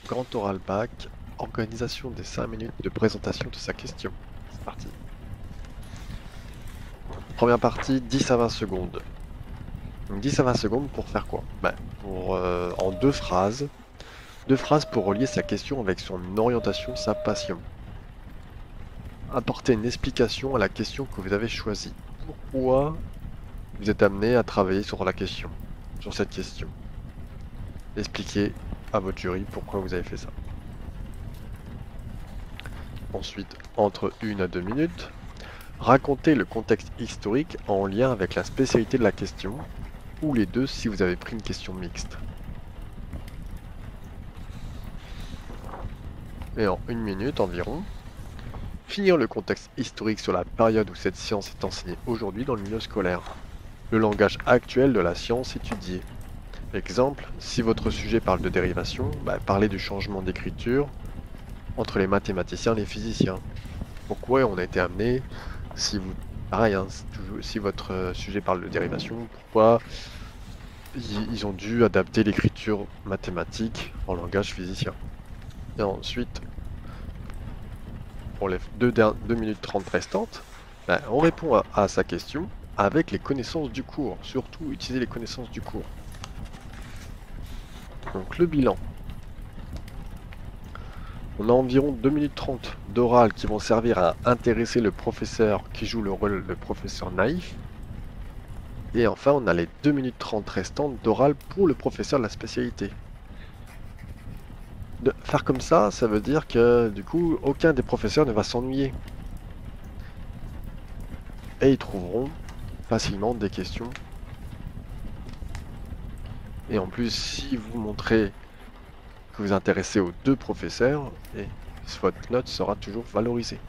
Grand oral bac, organisation des 5 minutes de présentation de sa question. C'est parti. Première partie, 10 à 20 secondes. Donc 10 à 20 secondes pour faire quoi? En deux phrases. Deux phrases pour relier sa question avec son orientation, sa passion. Apporter une explication à la question que vous avez choisie. Pourquoi vous êtes amené à travailler sur la question, sur cette question. Expliquez à votre jury pourquoi vous avez fait ça. Ensuite, entre 1 à 2 minutes, racontez le contexte historique en lien avec la spécialité de la question, ou les deux si vous avez pris une question mixte. Et en 1 minute environ, finir le contexte historique sur la période où cette science est enseignée aujourd'hui dans le milieu scolaire. Le langage actuel de la science étudiée. Exemple, si votre sujet parle de dérivation, parlez du changement d'écriture entre les mathématiciens et les physiciens. Pourquoi on a été amené, pareil, hein, si votre sujet parle de dérivation, pourquoi ils ont dû adapter l'écriture mathématique en langage physicien. Et ensuite, pour les 2 minutes 30 restantes, on répond à sa question avec les connaissances du cours. Surtout, utilisez les connaissances du cours. Donc le bilan. On a environ 2 minutes 30 d'oral qui vont servir à intéresser le professeur qui joue le rôle de professeur naïf. Et enfin, on a les 2 minutes 30 restantes d'oral pour le professeur de la spécialité. De faire comme ça veut dire que du coup, aucun des professeurs ne va s'ennuyer. Et ils trouveront facilement des questions. Et en plus, si vous montrez que vous vous intéressez aux deux professeurs, et votre note sera toujours valorisée.